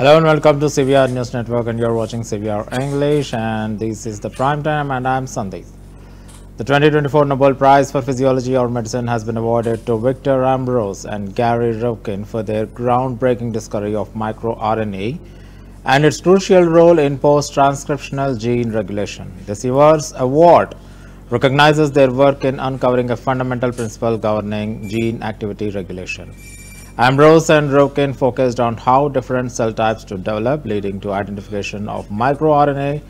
Hello and welcome to CVR News Network, and you're watching CVR English, and this is the prime time, and I'm Sandeep. The 2024 Nobel Prize for Physiology or Medicine has been awarded to Victor Ambros and Gary Ruvkun for their groundbreaking discovery of microRNA and its crucial role in post-transcriptional gene regulation. This year's award recognizes their work in uncovering a fundamental principle governing gene activity regulation. Ambrose and Ruvkun focused on how different cell types to develop, leading to identification of microRNA,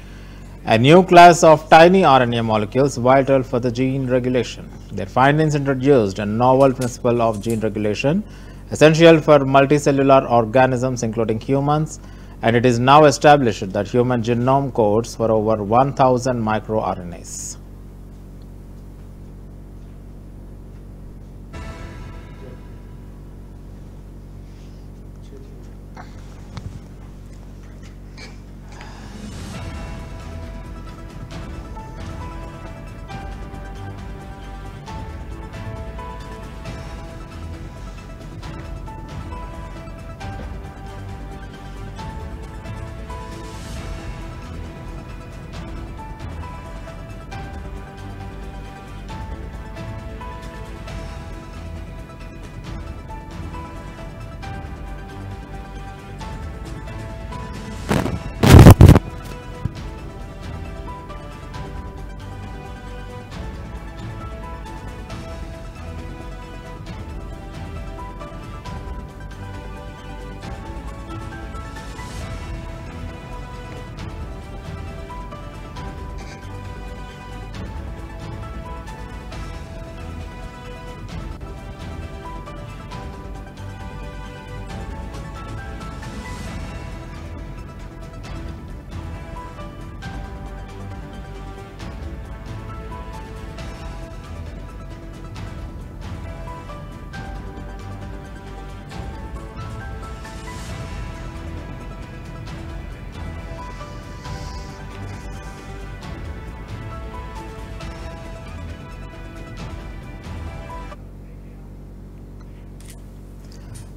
a new class of tiny RNA molecules vital for the gene regulation. Their findings introduced a novel principle of gene regulation essential for multicellular organisms including humans, and it is now established that human genome codes for over 1,000 microRNAs.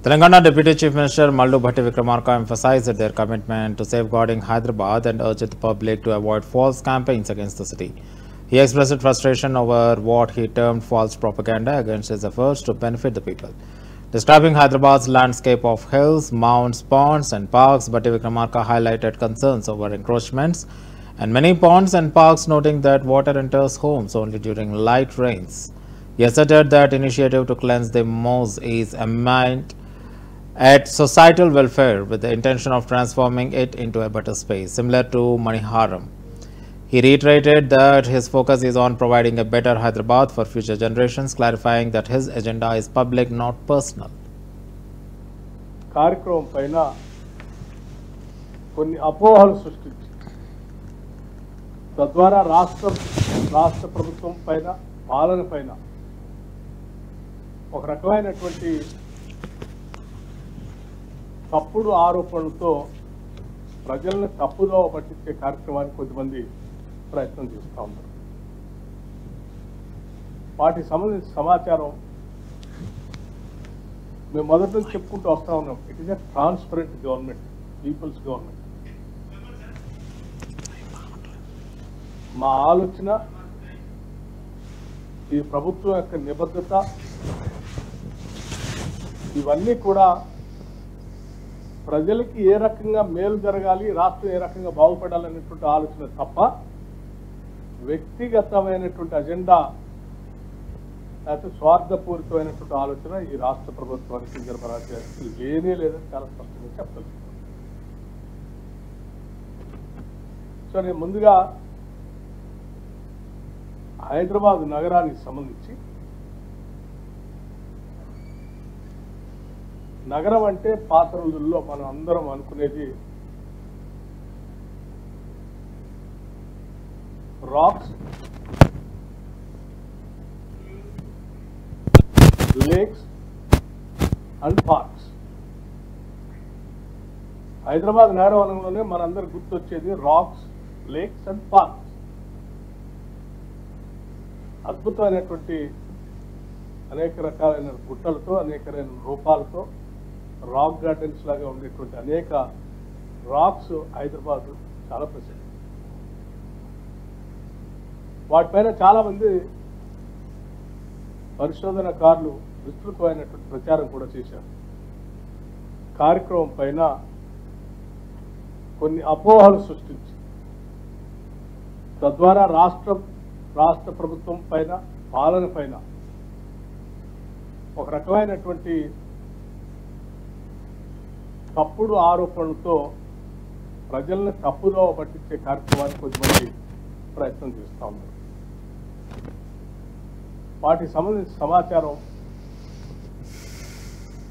Telangana Deputy Chief Minister Mallu Bhatti Vikramarka emphasized their commitment to safeguarding Hyderabad and urged the public to avoid false campaigns against the city. He expressed frustration over what he termed false propaganda against his efforts to benefit the people. Describing Hyderabad's landscape of hills, mounds, ponds and parks, Bhatti Vikramarka highlighted concerns over encroachments and many ponds and parks, noting that water enters homes only during light rains. He asserted that initiative to cleanse the moss is aimed at societal welfare with the intention of transforming it into a better space, similar to Maniharam. He reiterated that his focus is on providing a better Hyderabad for future generations, clarifying that his agenda is public, not personal. కార్యక్రమం పైన కొన్ని అపోహలు సృష్టించి తద్వారా రాష్ట్ర ప్రభుత్వం పైన పాలన పైన ఒక రకమైనటువంటి తప్పుడు ఆరోపణలతో ప్రజలను తప్పుదోవ పట్టించే కార్యక్రమాన్ని కొద్దిమంది ప్రయత్నం చేస్తూ ఉన్నారు. వాటికి సంబంధించిన సమాచారం మేము మొదటి నుంచి చెప్పుకుంటూ వస్తూ ఉన్నాం. It is a transparent government, people's government. మా ఆలోచన, ఈ ప్రభుత్వం యొక్క నిబద్ధత, ఇవన్నీ కూడా ప్రజలకి ఏ రకంగా మేలు జరగాలి, రాష్ట్రం ఏ రకంగా బాగుపడాలనేటువంటి ఆలోచన తప్ప వ్యక్తిగతమైనటువంటి అజెండా లేకపోతే స్వార్థపూరితమైనటువంటి ఆలోచన ఈ రాష్ట్ర ప్రభుత్వానికి జరపడానికి లేనే లేదని చాలా స్పష్టంగా చెప్పగలను. సో నేను ముందుగా హైదరాబాద్ నగరానికి సంబంధించి, నగరం అంటే పాత రోజుల్లో మనం అందరం అనుకునేది rocks, lakes and parks. Hyderabad నగరవనంలోనే మనందరికి గుర్తొచ్చేది రాక్స్, లేక్స్ అండ్ పార్క్స్. అద్భుతమైనటువంటి అనేక రకాలైన గుట్టలతో, అనేక రూపాలతో, రాక్ గార్డెన్స్ లాగా ఉండేటువంటి అనేక రాక్స్ హైదరాబాద్ చాలా ప్రసిద్ధి. వాటిపైన చాలామంది పరిశోధనకారులు విస్తృతమైనటువంటి ప్రచారం కూడా చేశారు. కార్యక్రమం పైన కొన్ని అపోహలు సృష్టించి తద్వారా రాష్ట్ర ప్రభుత్వం పైన పాలన పైన ఒక రకమైనటువంటి తప్పుడు ఆరోపణలతో ప్రజల్ని తప్పుదో పట్టించే కార్యక్రమాన్ని కొంతమంది ప్రయత్నం చేస్తూ ఉన్నారు. వాటికి సంబంధించిన సమాచారం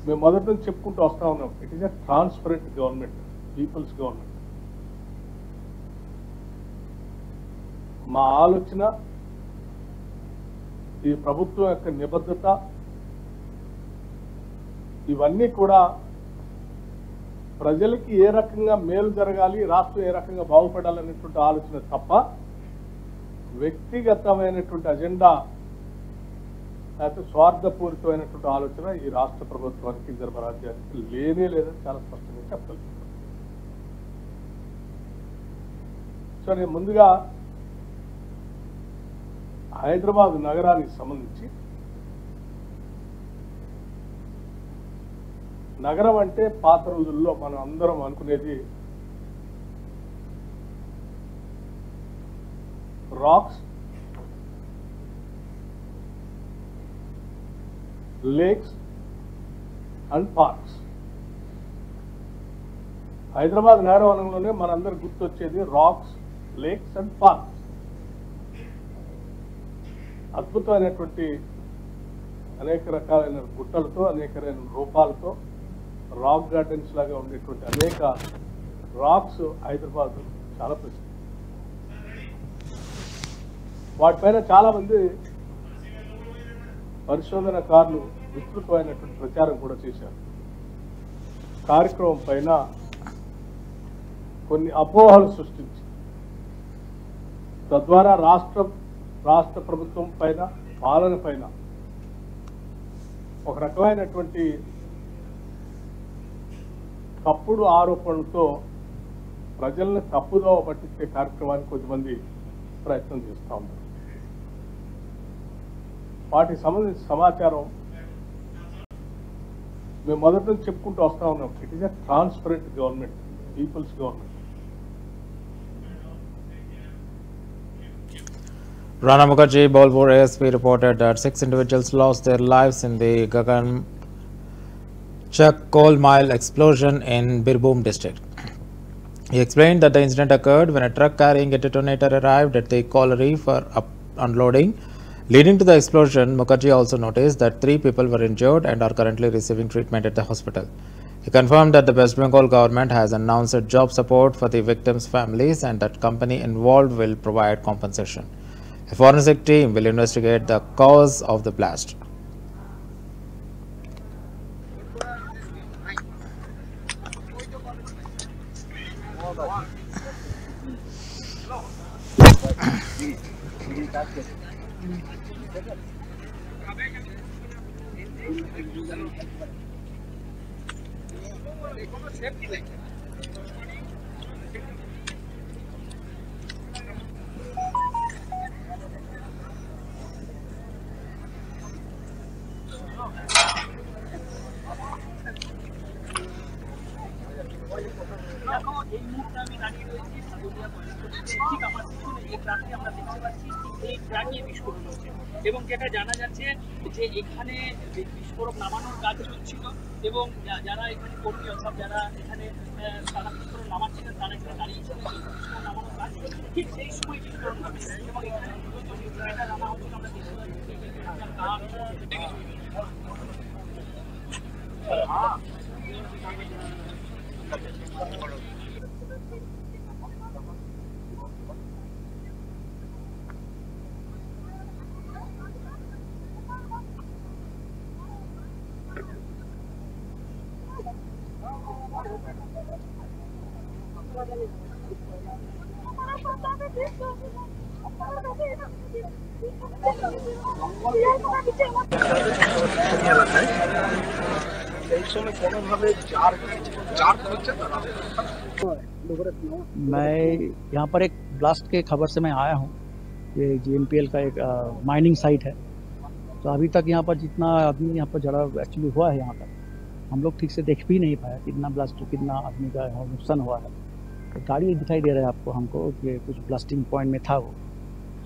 మేము మొదటి నుంచి చెప్పుకుంటూ వస్తూ ఉన్నాం. It is a transparent government, people's government. మా ఆలోచన, ఈ ప్రభుత్వం యొక్క నిబద్ధత ఇవన్నీ కూడా ప్రజలకి ఏ రకంగా మేలు జరగాలి, రాష్ట్రం ఏ రకంగా బాగుపడాలనేటువంటి ఆలోచన తప్ప వ్యక్తిగతమైనటువంటి అజెండా లేకపోతే స్వార్థపూరితమైనటువంటి ఆలోచన ఈ రాష్ట్ర ప్రభుత్వానికి కేంద్ర రాజ్యానికి లేనే లేదని చాలా స్పష్టంగా చెప్పగలుగుతాను. సో నేను ముందుగా హైదరాబాద్ నగరానికి సంబంధించి, నగరం అంటే పాత రోజుల్లో మనం అందరం అనుకునేది rocks, lakes and parks. Hyderabad నగరవనంలోనే మనందరికి గుర్తొచ్చేది రాక్స్, లేక్స్ అండ్ పార్క్స్. అద్భుతమైనటువంటి అనేక రకాలైన గుట్టలతో, అనేక రూపాలతో, రాక్ గార్డెన్స్ లాగా ఉండేటువంటి అనేక రాక్స్ హైదరాబాద్ చాలా ప్రసిద్ధి. వాటిపైన చాలామంది పరిశోధనకారులు విస్తృతమైనటువంటి ప్రచారం కూడా చేశారు. కార్యక్రమం పైన కొన్ని అపోహలు సృష్టించి తద్వారా రాష్ట్ర ప్రభుత్వం పైన పాలన పైన ఒక రకమైనటువంటి తప్పుడు ఆరోపణలతో ప్రజల్ని తప్పుదో పట్టించే కార్యక్రమాన్ని కొంతమంది ప్రయత్నం చేస్తూ ఉన్నారు. వాటికి సంబంధించిన సమాచారం మేము మొదటి నుంచి చెప్పుకుంటూ వస్తూ ఉన్నాం. It is a transparent government, people's government. Rana Mukherjee, Bolpur ASP reported that 6 individuals lost their lives in the Gagan Chak coal mine explosion in Birbhum district. He explained that the incident occurred when a truck carrying a detonator arrived at the colliery for unloading. Leading to the explosion, Mukherjee also noticed that 3 people were injured and are currently receiving treatment at the hospital. He confirmed that the West Bengal government has announced job support for the victims' families and that company involved will provide compensation. A forensic team will investigate the cause of the blast. এবং যেটা জানা যাচ্ছে যে এখানে বিস্ফোরক নামানোর কাজ চলছিল এবং যারা এখানে কর্মী অর্থাৎ যারা এখানে তারা বিস্ফোরক নামাচ্ছিলেন তারা এখানে দাঁড়িয়েছিলেন, বিস্ফোরক নামানোর কাজ চলছিল, ঠিক সেই সময় বিস্ফোরণ ঘটে এবং এখানে এটা জানা হচ্ছিল আমরা मैं यहाँ पर एक ब्लास्ट के खबर से मैं आया हूँ। ये GNPL का एक माइनिंग साइट है। तो अभी तक यहाँ पर जितना आदमी यहाँ पर जड़ा एक्चुअली हुआ है, यहाँ पर हम लोग ठीक से देख भी नहीं पाया कितना ब्लास्ट कितना आदमी का नुकसान हुआ है। तो गाड़ी दिखाई दे रहा है आपको हमको कि कुछ ब्लास्टिंग पॉइंट में था वो।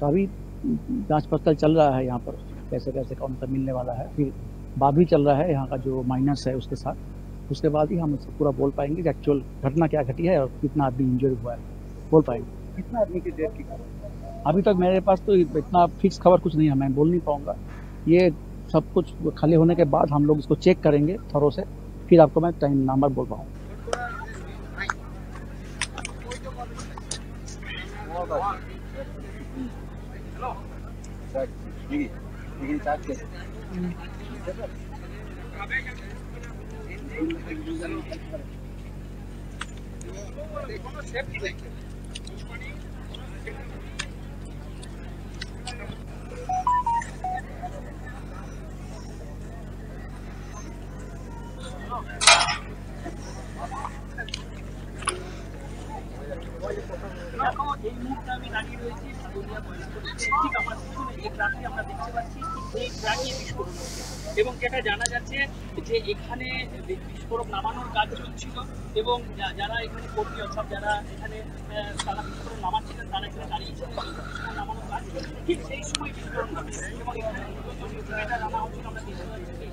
तो अभी जांच पड़ताल चल रहा है यहाँ पर कैसे कैसे कौन सा मिलने वाला है। फिर बात भी चल रहा है यहाँ का जो माइनर्स है उसके साथ। उसके बाद ही हम इसको पूरा बोल पाएंगे कि एक्चुअल घटना क्या घटी है और कितना आदमी इंजर्ड हुआ है, बोल पाएंगे। कितना आदमी की डेथ की अभी तक मेरे पास तो इतना फिक्स खबर कुछ नहीं है, मैं बोल नहीं पाऊंगा। ये सब कुछ खाली होने के बाद हम लोग इसको चेक करेंगे थोड़ो से, फिर आपको मैं टाइम नंबर बोल पाऊँ। দেখো এই মুহূর্তে আমি দাঁড়িয়ে রয়েছি দুনিয়া পরিস্থিতি ঠিক আমার পিছনে এই ট্রাকে আমরা দেখতে পাচ্ছি এই ট্রাকে বিস্ফোরণ হচ্ছে এবং যেটা জানা যাচ্ছে যে এখানে বিস্ফোরক নামানোর কাজ চলছিল এবং যারা এখানে কর্মী অর্থাৎ যারা এখানে তারা বিস্ফোরণ নামাচ্ছিলেন তারা এখানে দাঁড়িয়েছিলেন বিস্ফোরণ নামানোর কাজ ঠিক সেই সময় বিস্ফোরণ ঘটে এবং এখানে যেটা জানা হচ্ছিল আমরা দেখতে পাচ্ছি যে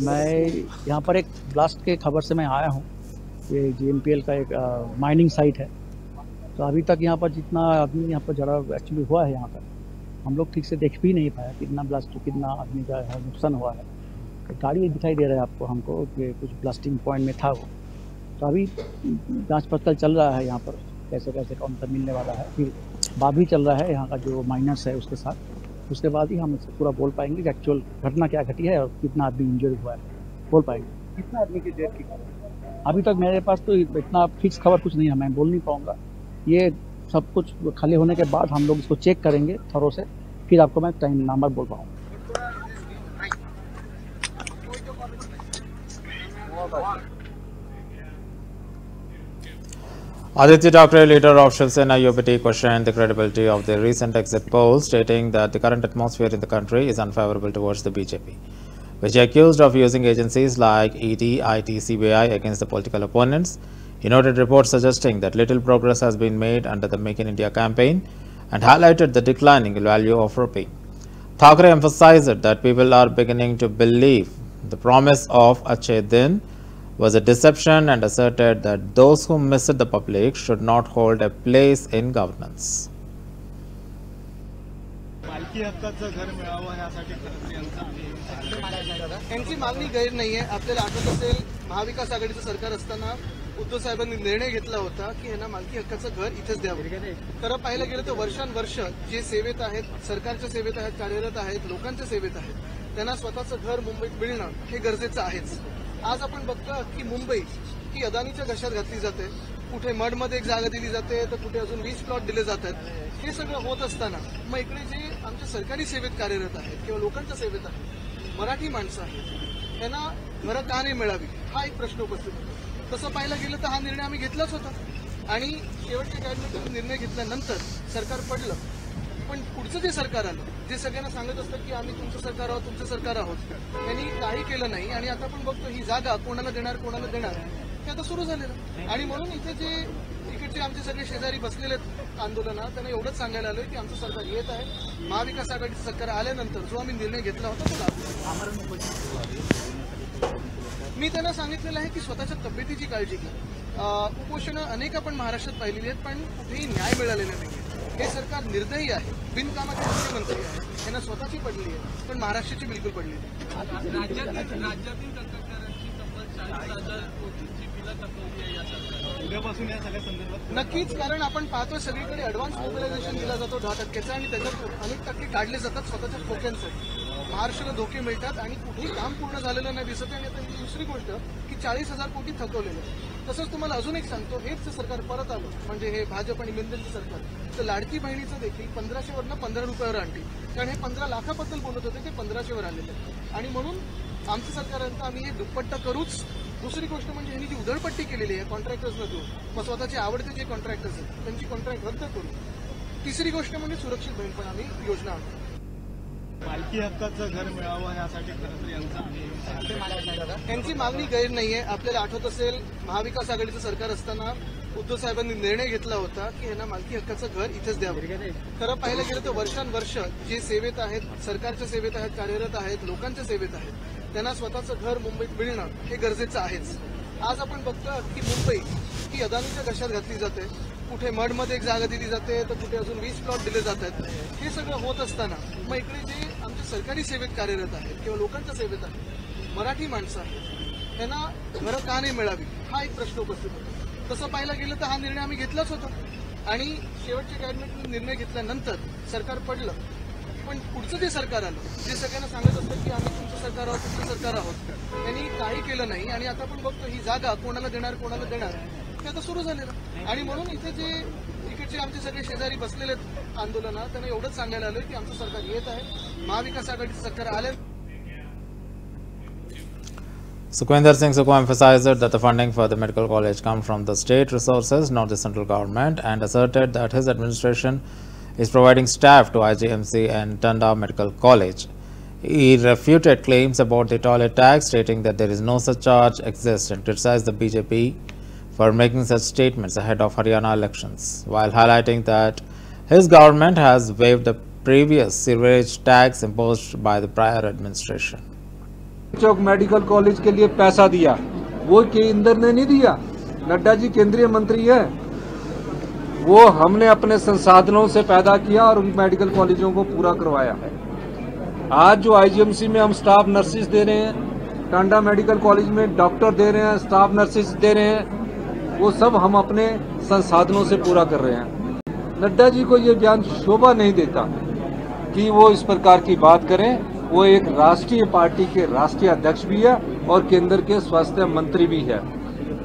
मैं यहाँ पर एक ब्लास्ट के खबर से मैं आया हूँ। ये GNPL का एक माइनिंग साइट है। तो अभी तक यहाँ पर जितना आदमी यहाँ पर जड़ा एक्चुअली हुआ है, यहाँ पर हम लोग ठीक से देख भी नहीं पाया कितना ब्लास्ट कितना आदमी का नुकसान हुआ है। तो गाड़ी दिखाई दे रहा है आपको हमको कि कुछ ब्लास्टिंग पॉइंट में था वो। तो अभी जांच पड़ताल चल रहा है यहाँ पर कैसे कैसे कौन सा मिलने वाला है। फिर बात भी चल रहा है यहाँ का जो माइनर्स है उसके साथ। उसके बाद ही हम इसको पूरा बोल पाएंगे कि एक्चुअल घटना क्या घटी है और कितना आदमी इंजर्ड हुआ है, बोल पाएंगे। कितना आदमी की डेथ की अभी तक मेरे पास तो इतना फिक्स खबर कुछ नहीं है, मैं बोल नहीं पाऊंगा। ये सब कुछ खाली होने के बाद हम लोग इसको चेक करेंगे थोड़ो से, फिर आपको मैं टाइम नंबर बोल पाऊँ। Aditya Thackeray, leader of Shiv Sena UPT, questioned the credibility of the recent exit polls, stating that the current atmosphere in the country is unfavorable towards the BJP, which he accused of using agencies like ED, IT, CBI against the political opponents. He noted reports suggesting that little progress has been made under the Make in India campaign and highlighted the declining value of rupee. Thackeray emphasized that people are beginning to believe the promise of Achhe Din was a deception and asserted that those who misled the public should not hold a place in governance. यांची मागणी गैर नाही आहे। आपल्याला आठवत असेल महाविकास आघाडीचं सरकार असताना उद्धव साहेबांनी निर्णय घेतला होता की यांना मालकी हक्काचं घर इथेच द्यावं। खरं पाहायला गेलं तर वर्षानुवर्ष जे सेवेत आहेत, सरकारच्या सेवेत आहेत, कार्यरत आहेत, लोकांच्या सेवेत आहेत, त्यांना स्वतःचं घर मुंबईत मिळणं हे गरजेचं आहेच। आज आपण बघतो की मुंबई ही अदानीच्या घशात घातली जाते, कुठे मडमध्ये एक जागा दिली जाते तर कुठे अजून 20 प्लॉट दिले जातात। हे सगळं होत असताना मग इकडे जे आमच्या सरकारी सेवेत कार्यरत आहेत किंवा लोकांच्या सेवेत आहेत, मराठी माणसं आहेत, त्यांना घरं का नाही मिळावी हा एक प्रश्न उपस्थित होतो। तसं पाहायला गेलं तर हा निर्णय आम्ही घेतलाच होता आणि शेवटच्या कॅबिनेटने निर्णय घेतल्यानंतर सरकार पडलं। पण पुढचं जे सरकार आलं, जे सगळ्यांना सांगत असतं की आम्ही तुमचं सरकार आहोत, तुमचं सरकार आहोत, त्यांनी काही केलं नाही आणि आता आपण बघतो ही जागा कोणाला देणार हे आता सुरू झालेलं। आणि म्हणून इथे जे इकडचे आमचे सगळे शेजारी बसलेले आंदोलनात त्यांना एवढंच सांगायला आलोय की आमचं सरकार येत आहे। महाविकास आघाडीचं सरकार आल्यानंतर जो आम्ही निर्णय घेतला होता तो लागू। मी त्यांना सांगितलेलं आहे की स्वतःच्या तब्येतीची काळजी घ्या। उपोषणं अनेक आपण महाराष्ट्रात पाहिलेली आहेत पण कुठेही न्याय मिळालेला नाही। हे सरकार निर्दयी आहे, बिनकामाचे मुख्यमंत्री आहे, यांना स्वतःची पडली आहे, पण महाराष्ट्राची बिलकुल पडली नाही. नक्कीच, कारण आपण पाहतोय सगळीकडे ऍडव्हान्स मोबिलायझेशन दिला जातो 10% आणि त्याच्यात अनेक टक्के काढले जातात स्वतःच्या टोक्यांसाठी. महाराष्ट्राला धोके मिळतात आणि कुठेही काम पूर्ण झालेलं नाही दिसत. आणि आता दुसरी गोष्ट की 40,000 कोटी थकवलेलं. तसंच तुम्हाला अजून एक सांगतो, हेच सरकार परत आलं म्हणजे हे भाजप आणि मिंदेचं सरकार, तर लाडकी बहिणीचं देखील 1500 वरनं 15 रुपयावर आणली. कारण हे 15 लाखाबद्दल बोलत होते, ते 1500 वर आलेले. आणि म्हणून आमचं सरकारनंतर आम्ही हे दुप्पट्ट करूच. दुसरी गोष्ट म्हणजे यांनी जी उधळपट्टी केलेली आहे कॉन्ट्रॅक्टर्सला देऊन, मग स्वतःचे आवडते जे कॉन्ट्रॅक्टर्स आहेत त्यांची कॉन्ट्रॅक्ट रद्द करू. तिसरी गोष्ट म्हणजे सुरक्षित बहीण पण आम्ही योजना आणू. मालकी हक्काचं घर मिळावं यासाठी खरं तर यांची मागणी गैर नाहीये. आपल्याला आठवत असेल, महाविकास आघाडीचं सरकार असताना उद्धव साहेबांनी निर्णय घेतला होता की यांना मालकी हक्काचं घर इथेच द्यावं. खरं पाहायला गेलं तर वर्षानुवर्ष जे सेवेत आहेत, सरकारच्या सेवेत आहेत, कार्यरत आहेत, लोकांच्या सेवेत आहेत, त्यांना स्वतःचं घर मुंबईत मिळणं हे गरजेचं आहेच. आज आपण बघतो की मुंबई ही अदानीच्या घशात घातली जाते. कुठे मडमध्ये एक जागा दिली जाते, तर कुठे अजून 20 प्लॉट दिले जात आहेत. हे सगळं होत असताना मग इकडे जे आमच्या सरकारी सेवेत कार्यरत आहेत किंवा लोकांच्या सेवेत आहेत, मराठी माणसं आहेत, त्यांना घरं का नाही मिळावी हा एक प्रश्न उपस्थित होतो. तसं पाहायला गेलं तर हा निर्णय आम्ही घेतलाच होता आणि शेवटच्या कॅबिनेटने निर्णय घेतल्यानंतर सरकार पडलं. पण पुढचं जे सरकार आलं, जे सगळ्यांना सांगत असतं की आम्ही तुमचं सरकार आहोत, तुमचं सरकार आहोत, त्यांनी काही केलं नाही. आणि आता आपण बघतो ही जागा कोणाला देणार ते आता सुरू झालेलं. आणि म्हणून इथे जे इकडचे आमचे सगळे शेजारी बसलेले आंदोलनात, त्यांना एवढंच सांगायला आलं की आमचं सरकार येत आहे, महाविकास आघाडीचं सरकार आलं. Sukhwinder Singh Sukhu emphasized that the funding for the medical college comes from the state resources, not the central government, and asserted that his administration is providing staff to IGMC and Tanda Medical College. He refuted claims about the toilet tax, stating that there is no such charge exists, and criticized the BJP for making such statements ahead of Haryana elections, while highlighting that his government has waived the previous sewerage tax imposed by the prior administration. Chowk medical college के लिए पैसा दिया, वो केंद्र ने नहीं दिया. नड्डा जी केंद्रीय मंत्री है, वो हमने अपने संसाधनों से पैदा किया और उन मेडिकल कॉलेजों को पूरा करवाया है. आज जो आईजीएमसी में हम स्टाफ नर्सिस दे रहे हैं, टांडा मेडिकल कॉलेज में डॉक्टर दे रहे हैं, स्टाफ नर्सिस दे रहे हैं, वो सब हम अपने संसाधनों से पूरा कर रहे हैं. नड्डा जी को ये बयान शोभा नहीं देता कि वो इस प्रकार की बात करें. वो एक राष्ट्रीय पार्टी के राष्ट्रीय अध्यक्ष भी है और केंद्र के स्वास्थ्य मंत्री भी है.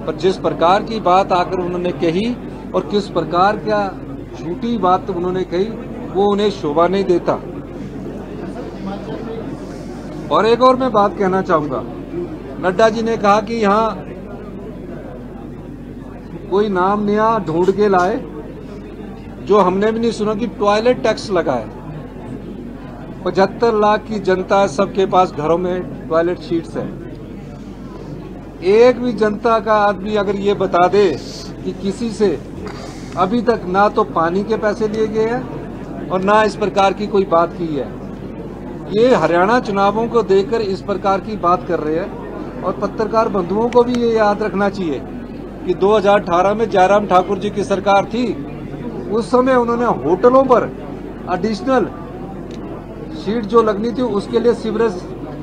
पर जिस प्रकार की बात आकर उन्होंने कही और किस प्रकार का झूठी बात उन्होंने कही, वो उन्हें शोभा नहीं देता. और एक और मैं बात कहना चाहूंगा, नड्डा जी ने कहा कि यहाँ कोई नाम नया ढूंढ के लाए, जो हमने भी नहीं सुना कि टॉयलेट टैक्स लगा है. 75 लाख की जनता है, सबके पास घरों में टॉयलेट शीट्स है. एक भी जनता का आदमी अगर ये बता दे कि किसी से अभी तक ना तो पानी के पैसे लिए गए हैं और ना इस प्रकार की कोई बात की है. ये हरियाणा चुनावों को देखकर इस प्रकार की बात कर रहे हैं. और पत्रकार बंधुओं को भी ये याद रखना चाहिए कि 2018 में जयराम ठाकुर जी की सरकार थी, उस समय उन्होंने होटलों पर एडिशनल शीट जो लगनी थी उसके लिए सीवरेज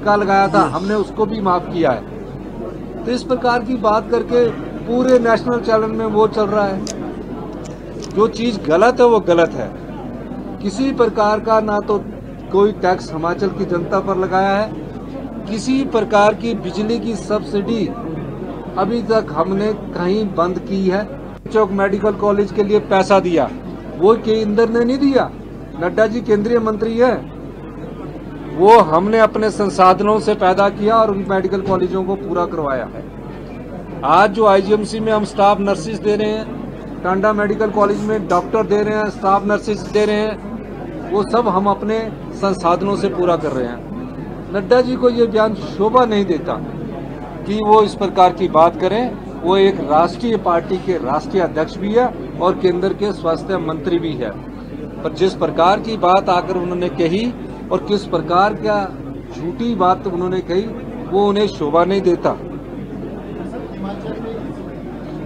का लगाया था, हमने उसको भी माफ किया है. तो इस प्रकार की बात करके पूरे नेशनल चैनल में वो चल रहा है. जो चीज गलत है वो गलत है. किसी प्रकार का ना तो कोई टैक्स हिमाचल की जनता पर लगाया है, किसी प्रकार की बिजली की सब्सिडी अभी तक हमने कहीं बंद की है. चौक मेडिकल कॉलेज के लिए पैसा दिया, वो केंद्र ने नहीं दिया. नड्डा जी केंद्रीय मंत्री है, वो हमने अपने संसाधनों से पैदा किया और उन मेडिकल कॉलेजों को पूरा करवाया है. आज जो आईजीएमसी में हम स्टाफ नर्सिस दे रहे हैं, टांडा मेडिकल कॉलेज में डॉक्टर दे रहे हैं, स्टाफ नर्सिस दे रहे हैं, वो सब हम अपने संसाधनों से पूरा कर रहे हैं. नड्डा जी को ये बयान शोभा नहीं देता कि वो इस प्रकार की बात करें. वो एक राष्ट्रीय पार्टी के राष्ट्रीय अध्यक्ष भी है और केंद्र के स्वास्थ्य मंत्री भी है. पर जिस प्रकार की बात आकर उन्होंने कही और किस प्रकार का झूठी बात उन्होंने कही, वो उन्हें शोभा नहीं देता.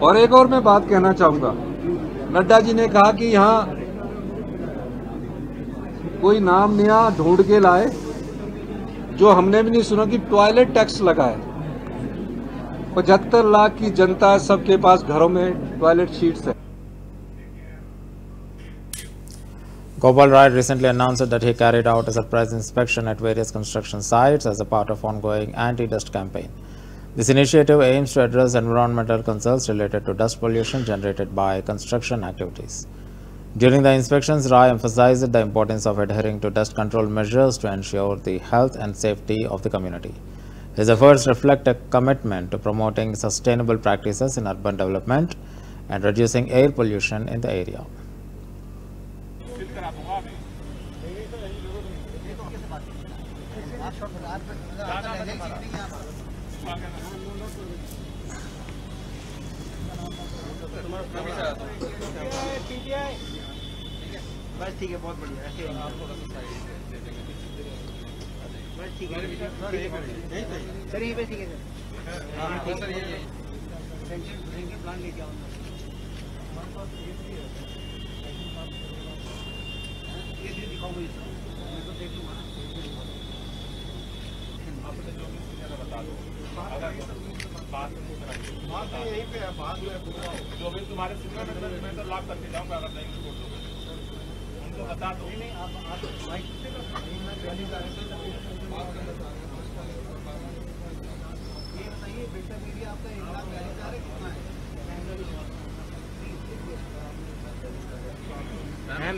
और एक और मैं बात कहना चाहूंगा, नड्डा जी ने कहा कि यहाँ कोई नाम नया ढूंढ के लाए जो हमने भी नहीं सुना कि टॉयलेट टैक्स लगा है। 75 लाख की जनता है, सबके पास घरों में टॉयलेट शीट्स है। Gopal Rai recently announced that he carried out a surprise inspection at various construction sites as a part of ongoing anti-dust campaign. This initiative aims to address environmental concerns related to dust pollution generated by construction activities. During the inspections, Rai emphasized the importance of adhering to dust control measures to ensure the health and safety of the community. His efforts reflect a commitment to promoting sustainable practices in urban development and reducing air pollution in the area. बस ठीक है, बहुत बढ़िया। ऐसे बस ठीक है sir, यहीं पे ठीक है सर। हाँ ठीक है, प्लान लेके आओ। ये दिखाओ मुझे, मैं तो देख लूँगा। बता दो बात यहीं पे है, बात जो भी तुम्हारे सिग्नल में तो लॉक करके जाऊँगा अगर नहीं छोड़ दोगे उनको बता दो। नहीं आप ये बताइए, बेटा मीडिया आपका 1 लाख 42,000 है, कितना है? मैम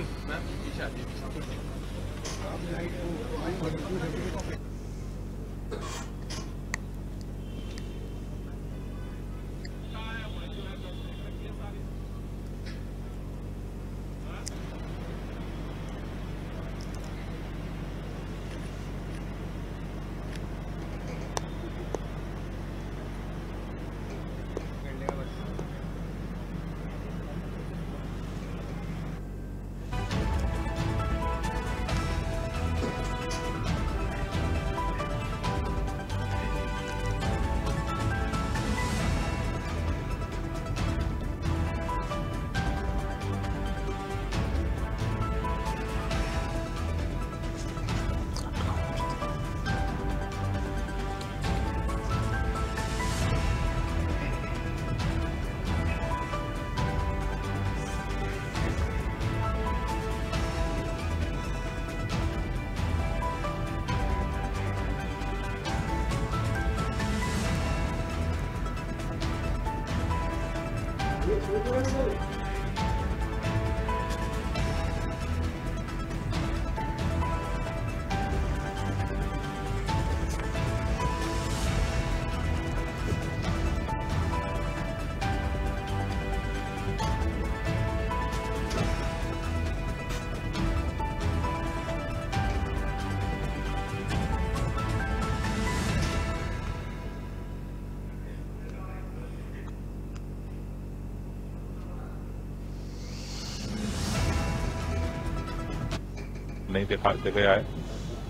नहीं देखा गया है,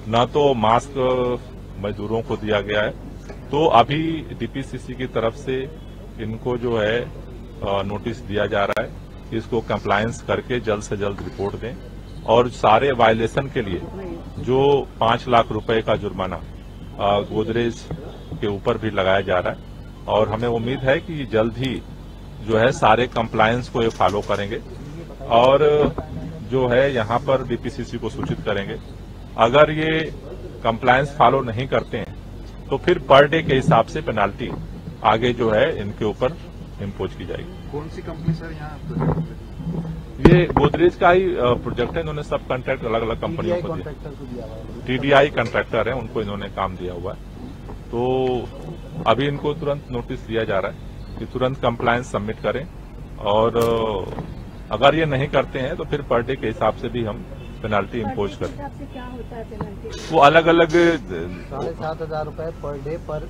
ना तो मास्क मजदूरों को दिया गया है। तो अभी डीपीसीसी की तरफ से इनको जो है नोटिस दिया जा रहा है, इसको कंप्लायंस करके जल्द से जल्द रिपोर्ट दें और सारे वायलेशन के लिए जो 5 लाख रुपए का जुर्माना गोदरेज के ऊपर भी लगाया जा रहा है और हमें उम्मीद है कि जल्द ही जो है सारे कंप्लायंस को ये फॉलो करेंगे और जो है यहाँ पर डीपीसीसी को सूचित करेंगे। अगर ये कंप्लायंस फॉलो नहीं करते हैं तो फिर पर डे के हिसाब से पेनाल्टी आगे जो है इनके ऊपर इम्पोज की जाएगी। कौन सी कंपनी सर यहाँ? ये गोदरेज का ही प्रोजेक्ट है, इन्होंने सब कॉन्ट्रैक्ट अलग अलग कंपनियों को दिया। टीडीआई कॉन्ट्रैक्टर है, उनको इन्होंने काम दिया हुआ है। तो अभी इनको तुरंत नोटिस दिया जा रहा है कि तुरंत कंप्लायंस सबमिट करें और अगर ये नहीं करते हैं तो फिर पर डे के हिसाब से भी हम पेनाल्टी इम्पोज करें। क्या होता है पेनाल्टी? वो अलग अलग 7,500 रुपए पर डे पर।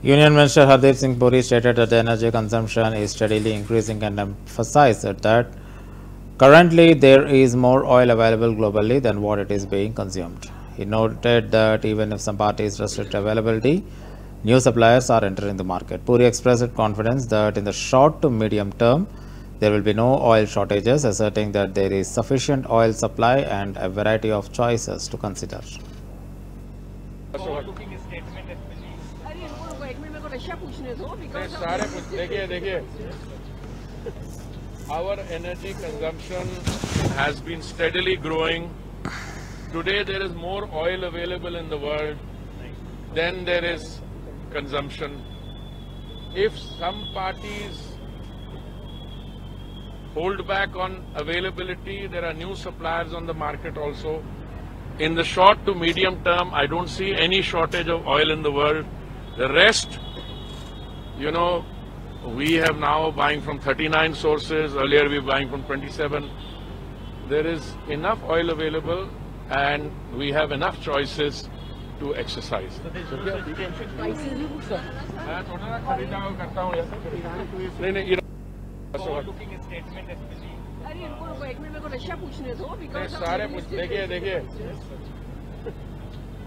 Union Minister Hardeep Singh Puri stated that energy consumption is steadily increasing and emphasized that currently there is more oil available globally than what it is being consumed. He noted that even if some parties restrict availability, new suppliers are entering the market. Puri expressed confidence that in the short to medium term, there will be no oil shortages, asserting that there is sufficient oil supply and a variety of choices to consider. देखिए our energy consumption has been steadily growing. Today there is more oil available in the world than there is consumption. If some parties hold back on availability, there are new suppliers on the market also. In the short to medium term, I don't see any shortage of oil in the world. The rest, you know, we have now buying from 39 sources. Earlier we were buying from 27. There is enough oil available and we have enough choices to exercise. देखिए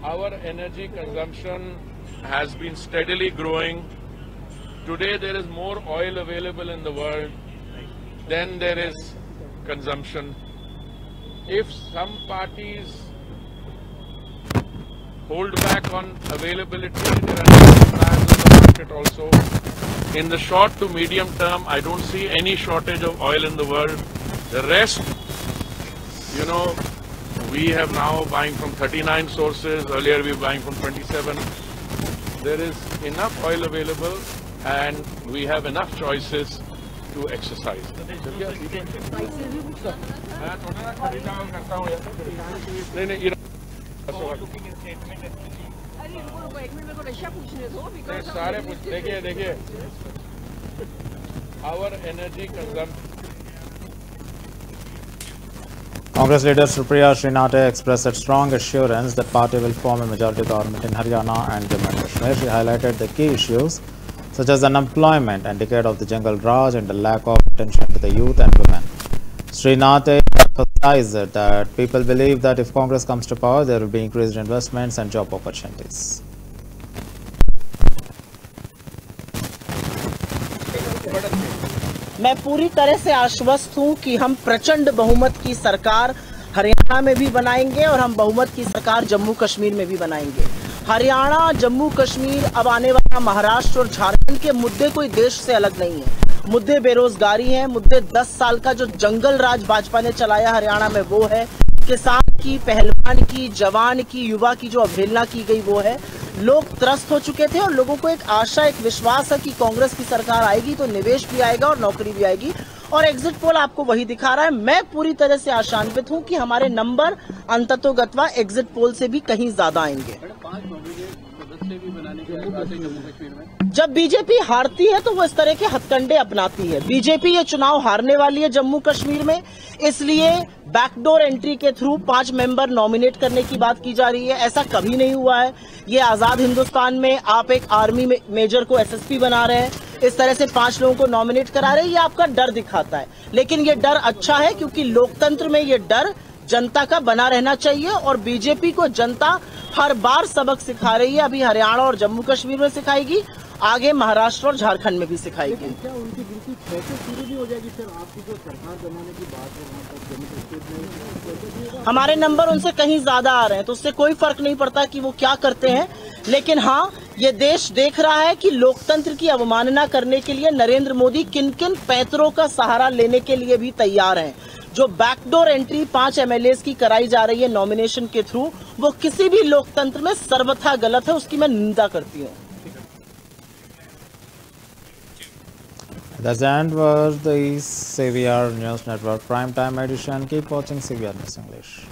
our energy consumption has been steadily growing. Today there is more oil available in the world than there is consumption. If some parties hold back on availability, there are new suppliers in the market also. In the short to medium term, I don't see any shortage of oil in the world. The rest, you know, we have now buying from 39 sources. Earlier we were buying from 27. There is enough oil available and we have enough choices to exercise. देखिए our energy consumption. Congress leader Supriya Srinath expressed strong assurance that party will form a majority government in Haryana and Jammu and Kashmir. She highlighted the key issues such as unemployment and decade of the jungle Raj and the lack of attention to the youth and women. Srinath emphasized that people believe that if Congress comes to power, there will be increased investments and job opportunities. मैं पूरी तरह से आश्वस्त हूं कि हम प्रचंड बहुमत की सरकार हरियाणा में भी बनाएंगे और हम बहुमत की सरकार जम्मू कश्मीर में भी बनाएंगे। हरियाणा, जम्मू कश्मीर, अब आने वाला महाराष्ट्र और झारखंड के मुद्दे कोई देश से अलग नहीं है। मुद्दे बेरोजगारी हैं, मुद्दे 10 साल का जो जंगल राज भाजपा ने चलाया हरियाणा में वो है, किसान की, पहलवान की, जवान की, युवा की जो अवहेलना की गई वो है। लोग त्रस्त हो चुके थे और लोगों को एक आशा, एक विश्वास है कि कांग्रेस की सरकार आएगी तो निवेश भी आएगा और नौकरी भी आएगी, और एग्जिट पोल आपको वही दिखा रहा है। मैं पूरी तरह से आशान्वित हूं कि हमारे नंबर अंततोगत्वा एग्जिट पोल से भी कहीं ज्यादा आएंगे। जब बीजेपी हारती है तो वो इस तरह के हथकंडे अपनाती है। बीजेपी ये चुनाव हारने वाली है जम्मू कश्मीर में, इसलिए बैकडोर एंट्री के थ्रू 5 मेंबर नॉमिनेट करने की बात की जा रही है। ऐसा कभी नहीं हुआ है। ये आजाद हिंदुस्तान में आप एक आर्मी मेजर को एसएसपी बना रहे हैं, इस तरह से 5 लोगों को नॉमिनेट करा रहे हैं, ये आपका डर दिखाता है। लेकिन ये डर अच्छा है क्योंकि लोकतंत्र में ये डर जनता का बना रहना चाहिए और बीजेपी को जनता हर बार सबक सिखा रही है। अभी हरियाणा और जम्मू कश्मीर में सिखाएगी, आगे महाराष्ट्र और झारखंड में भी सिखाएगी। क्या उनकी गिनती 6 से शुरू भी हो जाएगी सर? आपकी जो सरकार बनाने की बात है वहाँ पर जम्मू कश्मीर में हमारे नंबर उनसे कहीं ज्यादा आ रहे हैं तो उससे कोई फर्क नहीं पड़ता कि वो क्या करते हैं। लेकिन हाँ, ये देश देख रहा है कि लोकतंत्र की अवमानना करने के लिए नरेंद्र मोदी किन किन पैतरों का सहारा लेने के लिए भी तैयार हैं। जो बैकडोर एंट्री 5 एमएलएस की कराई जा रही है नॉमिनेशन के थ्रू, वो किसी भी लोकतंत्र में सर्वथा गलत है, उसकी मैं निंदा करती हूँ। That's the end was the CVR News Network Primetime Edition. Keep watching CVR News English.